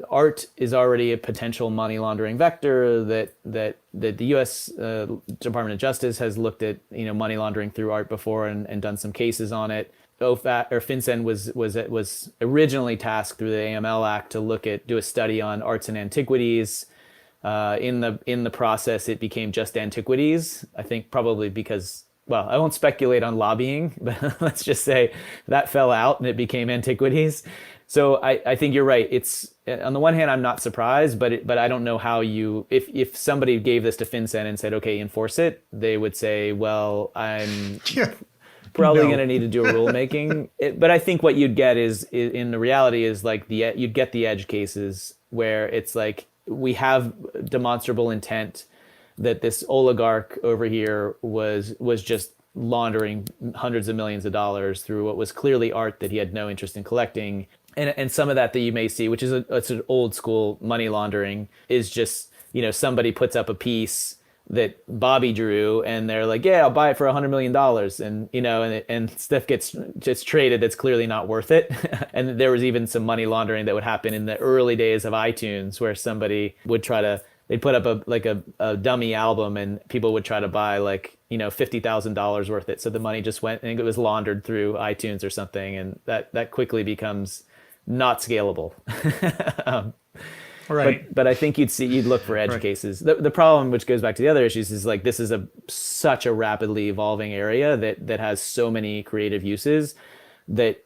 art is already a potential money laundering vector that the U.S. Department of Justice has looked at, money laundering through art before and done some cases on it. FinCen was originally tasked through the AML Act to do a study on arts and antiquities. In the process, it became just antiquities. I think probably because, well, I won't speculate on lobbying, but let's just say that fell out and it became antiquities. So I think you're right. It's, on the one hand, I'm not surprised, but I don't know how if somebody gave this to FinCen and said, okay, enforce it, they would say, well, I'm probably going to need to do a rulemaking. But I think what you'd get is in the reality is like you'd get the edge cases where it's like, we have demonstrable intent that this oligarch over here was just laundering hundreds of millions of dollars through what was clearly art that he had no interest in collecting. And some of that you may see, which is it's an old school money laundering, is just, somebody puts up a piece that Bobby drew and they're like, yeah, I'll buy it for $100 million. And, and stuff ggets just traded that's clearly not worth it. And there was even some money laundering that would happen in the early days of iTunes where somebody would they'd put up a dummy album and people would try to buy $50,000 worth it. So the money just went and it was laundered through iTunes or something. And that quickly becomes not scalable. Right. But I think you'd look for edge cases. The problem, which goes back to the other issues, is like this is such a rapidly evolving area that has so many creative uses that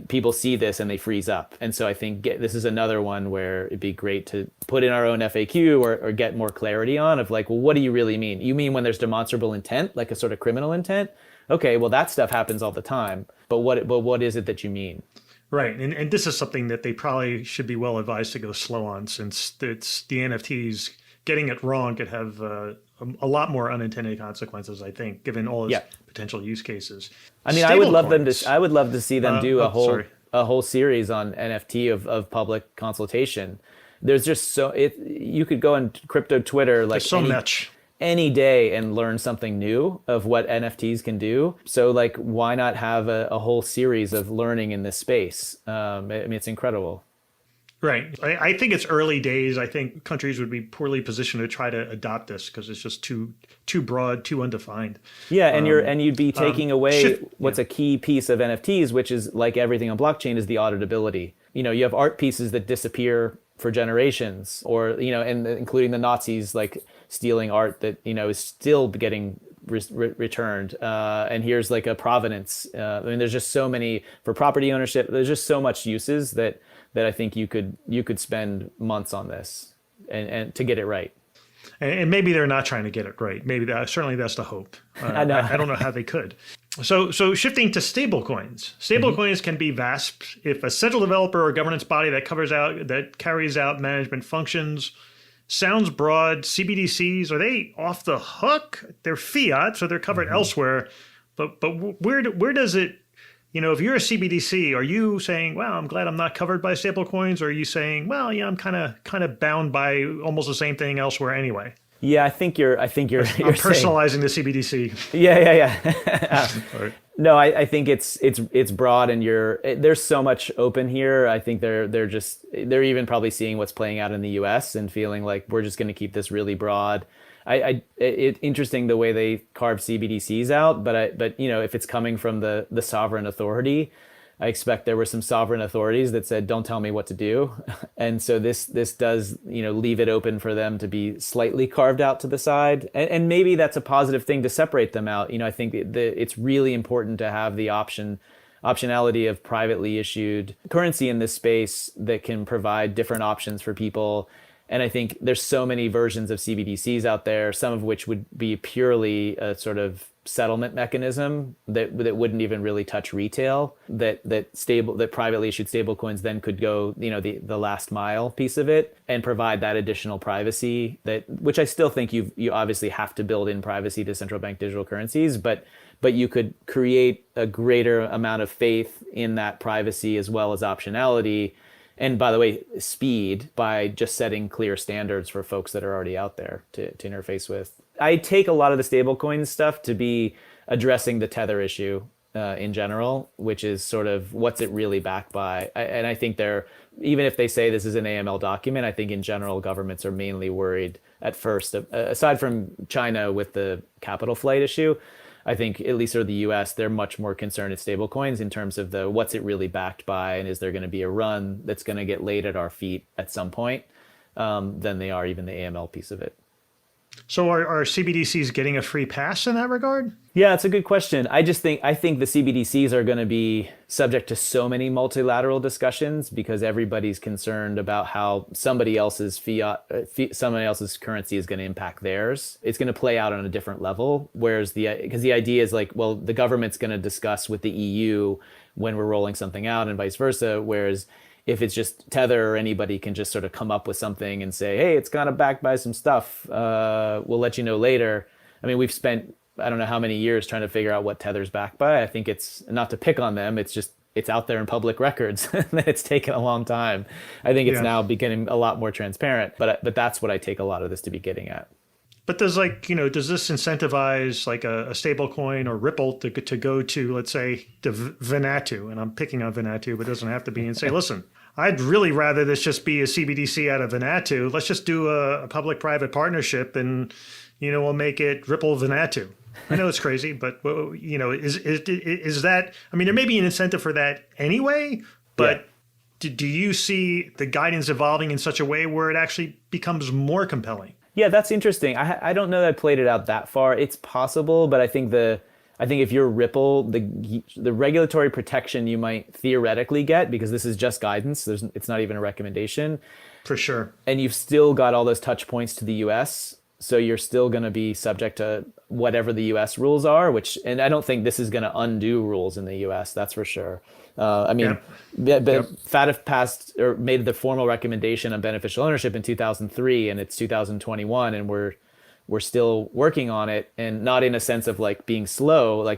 people see this and they freeze up. And so I think this is another one where it'd be great to put in our own FAQ or get more clarity on of like, well, what do you really mean? You mean when there's demonstrable intent, like a sort of criminal intent? Okay, well, that stuff happens all the time. But what is it that you mean? Right. And this is something that they probably should be well advised to go slow on, since it's the NFTs. Getting it wrong could have a lot more unintended consequences, I think, given all its potential use cases. I mean, I would love to see them do a whole series on NFT of public consultation. There's just you could go on crypto Twitter like any day and learn something new of what NFTs can do. So like, why not have a whole series of learning in this space? I mean, it's incredible. Right. I think it's early days. I think countries would be poorly positioned to try to adopt this because it's just too broad, too undefined. Yeah, and you'd be taking away what's a key piece of NFTs, which is like everything on blockchain, is the auditability. You know, you have art pieces that disappear for generations, or and including the Nazis like stealing art that is still getting returned. And here's like a provenance. I mean, there's just so many for property ownership. There's just so much uses that I think you could spend months on this and to get it right. And maybe they're not trying to get it right. Maybe certainly that's the hope. I don't know how they could. So shifting to stablecoins. Stablecoins can be VASP if a central developer or governance body that carries out management functions. Sounds broad. CBDCs, are they off the hook? They're fiat, so they're covered elsewhere. But where does it? If you're a CBDC, are you saying, "Well, I'm glad I'm not covered by stablecoins," or are you saying, "Well, yeah, I'm kind of bound by almost the same thing elsewhere anyway"? Yeah, I think you're I'm personalizing the CBDC. Yeah. Right. No, I think it's broad, and there's so much open here. I think they're even probably seeing what's playing out in the U.S. and feeling like we're just going to keep this really broad. It's interesting the way they carve CBDCs out, but if it's coming from the sovereign authority, I expect there were some sovereign authorities that said, "Don't tell me what to do," and so this does leave it open for them to be slightly carved out to the side, and maybe that's a positive thing to separate them out. I think it's really important to have the optionality of privately issued currency in this space that can provide different options for people. And I think there's so many versions of CBDCs out there, some of which would be purely a sort of settlement mechanism that wouldn't even really touch retail, that privately issued stablecoins then could go, the last mile piece of it and provide that additional privacy, which I still think you obviously have to build in privacy to central bank digital currencies, but you could create a greater amount of faith in that privacy as well as optionality. And by the way, speed, by just setting clear standards for folks that are already out there to interface with. I take a lot of the stablecoin stuff to be addressing the tether issue in general, which is sort of what's it really backed by. And I think even if they say this is an AML document, I think in general governments are mainly worried at first, aside from China with the capital flight issue. I think at least for the U.S., they're much more concerned at stablecoins in terms of what's it really backed by, and is there going to be a run that's going to get laid at our feet at some point, than they are even the AML piece of it. So are CBDCs getting a free pass in that regard? Yeah, it's a good question. I think the CBDCs are going to be subject to so many multilateral discussions because everybody's concerned about how somebody else's somebody else's currency is going to impact theirs. It's going to play out on a different level. Whereas because the idea is like, well, the government's going to discuss with the EU when we're rolling something out and vice versa. Whereas if it's just Tether, or anybody can just sort of come up with something and say, hey, it's kind of backed by some stuff. We'll let you know later. I mean, we've spent, I don't know how many years trying to figure out what Tether's backed by. I think it's not to pick on them. It's out there in public records. It's taken a long time. I think it's now becoming a lot more transparent, but that's what I take a lot of this to be getting at. But does this incentivize like a stable coin or Ripple to go to, let's say, the Vanuatu, and I'm picking on Vanuatu, but it doesn't have to be, and say, listen, I'd really rather this just be a CBDC out of Vanuatu. Let's just do a public-private partnership, and we'll make it Ripple Vanuatu. I know it's crazy, but is that? I mean, there may be an incentive for that anyway, but do you see the guidance evolving in such a way where it actually becomes more compelling? Yeah, that's interesting. I don't know that I played it out that far. It's possible, but I think I think if you're Ripple, the regulatory protection you might theoretically get, because this is just guidance, it's not even a recommendation. For sure. And you've still got all those touch points to the US. So you're still going to be subject to whatever the US rules are, and I don't think this is going to undo rules in the US, that's for sure. FATF passed or made the formal recommendation on beneficial ownership in 2003, and it's 2021, and we're still working on it, and not in a sense of like being slow.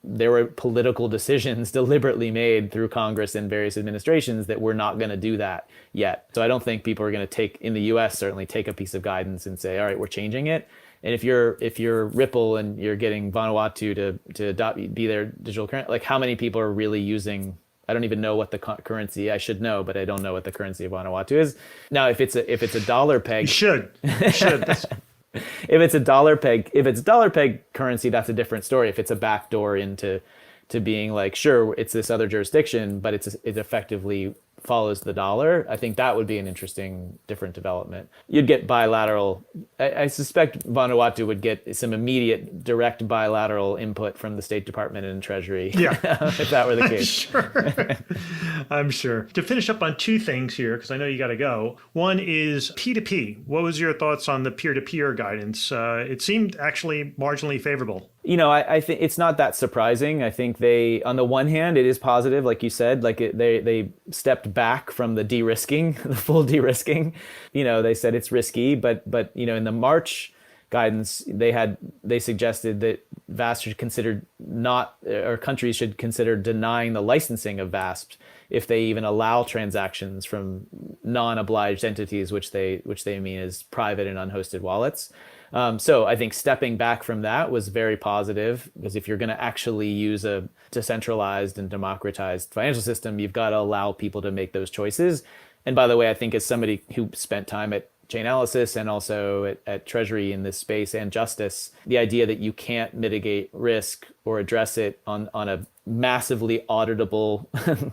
There were political decisions deliberately made through Congress and various administrations that we're not going to do that yet. So I don't think people are going to in the US, certainly take a piece of guidance and say, all right, we're changing it. And if you're Ripple and you're getting Vanuatu to be their digital currency, like how many people are really using? I don't even know what the currency. I should know, but I don't know what the currency of Vanuatu is. Now, if it's a dollar peg, you should. If it's a dollar peg currency, that's a different story. If it's a backdoor into being like, sure, it's this other jurisdiction, but it effectively follows the dollar, I think that would be an interesting, different development. You'd get bilateral. I suspect Vanuatu would get some immediate direct bilateral input from the State Department and Treasury. Yeah. If that were the case. Sure. I'm sure. To finish up on two things here, because I know you got to go. One is P2P. What was your thoughts on the peer-to-peer guidance? It seemed actually marginally favorable. I think it's not that surprising. I think on the one hand, it is positive, like you said, they stepped back from the de-risking, the full de-risking. They said it's risky, but in the March guidance, they suggested that VASP should consider countries should consider denying the licensing of VASP if they even allow transactions from non-obliged entities, which they mean as private and unhosted wallets. So I think stepping back from that was very positive, because if you're going to actually use a decentralized and democratized financial system, you've got to allow people to make those choices. And by the way, I think as somebody who spent time at Chainalysis and also at Treasury in this space and Justice, the idea that you can't mitigate risk or address it on a massively auditable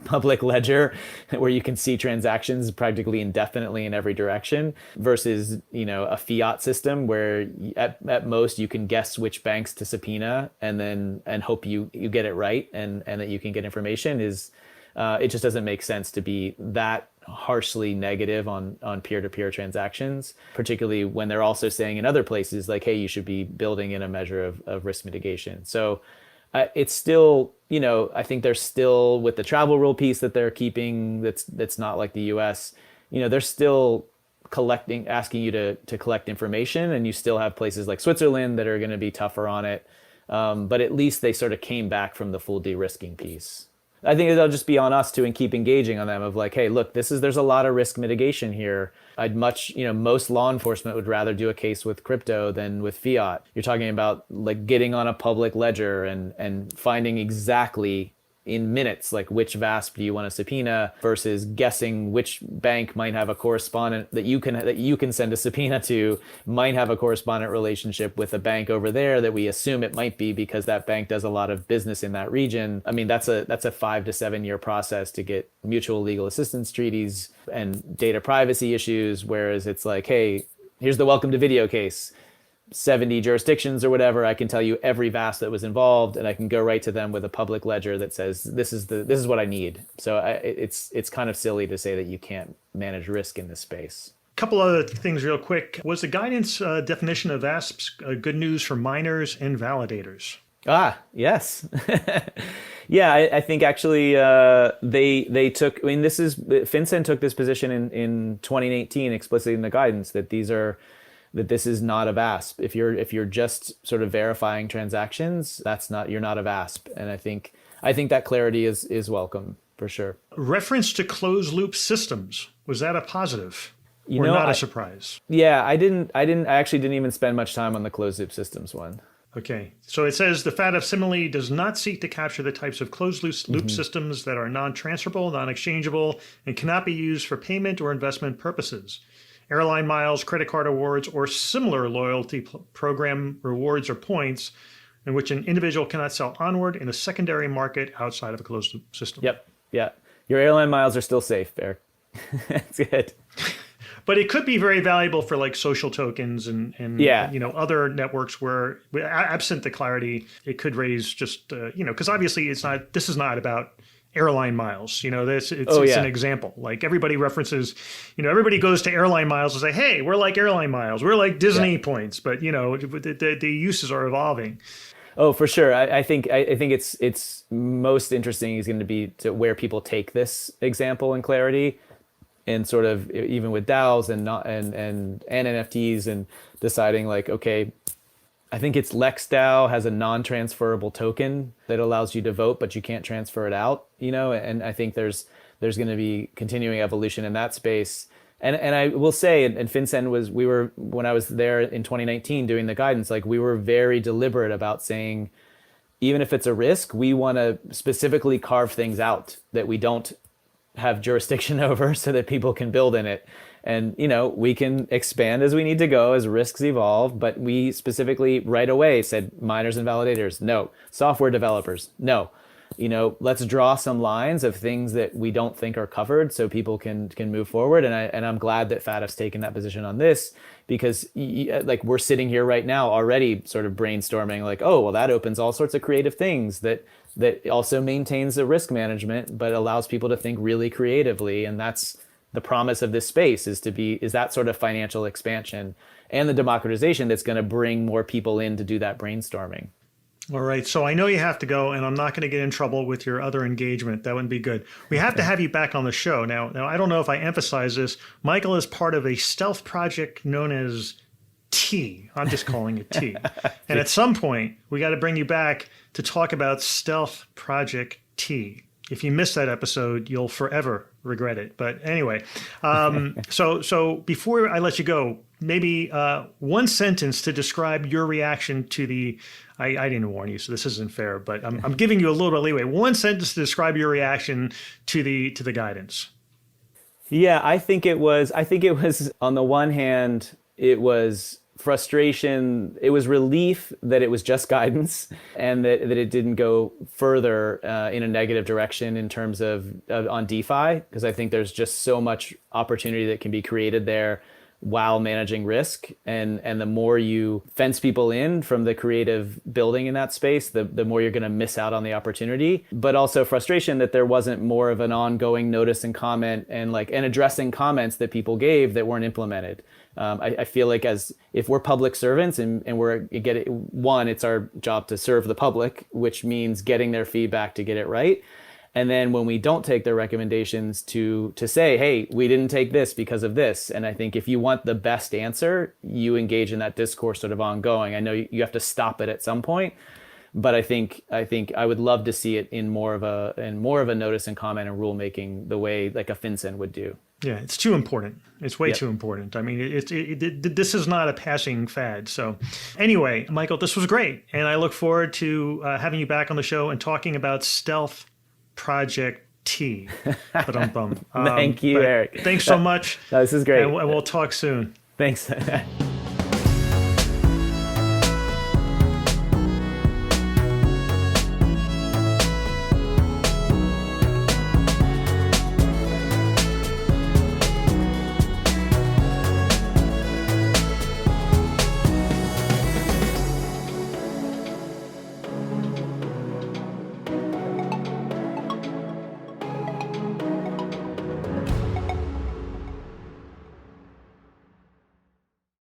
public ledger where you can see transactions practically indefinitely in every direction versus, a fiat system where at most you can guess which banks to subpoena and hope you get it right and that you can get information it just doesn't make sense to be that harshly negative on peer-to-peer transactions, particularly when they're also saying in other places like, hey, you should be building in a measure of risk mitigation. So it's still, I think they're still with the travel rule piece that they're keeping that's not like the US, they're still asking you to collect information, and you still have places like Switzerland that are going to be tougher on it. But at least they sort of came back from the full de-risking piece. I think it'll just be on us to keep engaging on them of like, hey, look, there's a lot of risk mitigation here. Most law enforcement would rather do a case with crypto than with fiat. You're talking about like getting on a public ledger and finding exactly in minutes, like which VASP do you want to subpoena versus guessing which bank might have a correspondent that you can send a subpoena to might have a correspondent relationship with a bank over there that we assume it might be because that bank does a lot of business in that region. I mean, that's a 5 to 7 year process to get mutual legal assistance treaties and data privacy issues. Whereas it's like, hey, here's the welcome to video case. 70 jurisdictions or whatever, I can tell you every VASP that was involved, and I can go right to them with a public ledger that says this is what I need. So it's kind of silly to say that you can't manage risk in this space. A couple other things real quick. Was the guidance definition of VASPs good news for miners and validators? Yes. Yeah, I think actually they took, FinCen took this position in 2018 explicitly in the guidance that this is not a VASP. If you're just sort of verifying transactions, you're not a VASP. And I think that clarity is welcome for sure. Reference to closed loop systems, was that a positive or not a surprise? Yeah, I actually didn't even spend much time on the closed loop systems one. Okay, so it says the FATF similarly does not seek to capture the types of closed loop systems that are non-transferable, non-exchangeable, and cannot be used for payment or investment purposes. Airline Miles, credit card awards, or similar loyalty program rewards or points in which an individual cannot sell onward in a secondary market outside of a closed loop system. Yep. Yeah. Your Airline Miles are still safe, Eric. That's good. But it could be very valuable for like social tokens and other networks where, absent the clarity, it could raise just because obviously this is not about Airline Miles. It's an example. Like everybody references, everybody goes to Airline Miles and say, hey, we're like Airline Miles, we're like Disney points, but the uses are evolving. Oh, for sure. I think it's most interesting is going to be to where people take this example and clarity, and sort of even with DAOs and NFTs, and deciding like, okay, I think it's LexDAO has a non-transferable token that allows you to vote, but you can't transfer it out. And I think there's going to be continuing evolution in that space. And I will say, and FinCen when I was there in 2019 doing the guidance, like we were very deliberate about saying, even if it's a risk, we want to specifically carve things out that we don't have jurisdiction over so that people can build in it. And, we can expand as we need to go as risks evolve, but we specifically right away said miners and validators, no. Software developers, no. Let's draw some lines of things that we don't think are covered so people can move forward. And I'm glad that FATF's taken that position on this, because like we're sitting here right now already sort of brainstorming like, oh, well, that opens all sorts of creative things that also maintains the risk management, but allows people to think really creatively. And that's the promise of this space, is that sort of financial expansion and the democratization that's going to bring more people in to do that brainstorming. All right. So I know you have to go, and I'm not going to get in trouble with your other engagement. That wouldn't be good. We have to have you back on the show. Now, I don't know if I emphasize this. Michael is part of a stealth project known as T. I'm just calling it T. And at some point, we got to bring you back to talk about Stealth Project T. If you missed that episode, you'll forever regret it. But anyway, so before I let you go, maybe one sentence to describe your reaction to the. I didn't warn you, so this isn't fair, but I'm giving you a little bit of leeway. One sentence to describe your reaction to the guidance. Yeah, I think it was on the one hand, it was frustration. It was relief that it was just guidance, and that it didn't go further in a negative direction in terms of on DeFi, because I think there's just so much opportunity that can be created there while managing risk. And the more you fence people in from the creative building in that space, the more you're going to miss out on the opportunity. But also frustration that there wasn't more of an ongoing notice and comment and addressing comments that people gave that weren't implemented. I feel like if we're public servants and it's our job to serve the public, which means getting their feedback to get it right. And then when we don't take their recommendations, to say, hey, we didn't take this because of this. And I think if you want the best answer, you engage in that discourse sort of ongoing. I know you have to stop it at some point, but I think I would love to see it in more of a notice and comment and rulemaking, the way like a FinCen would do. Yeah, it's too important. It's way too important. I mean, this is not a passing fad. So anyway, Michael, this was great. And I look forward to having you back on the show and talking about Stealth Project T. Thank you, Eric. Thanks so much. No, this is great. And we'll talk soon. Thanks.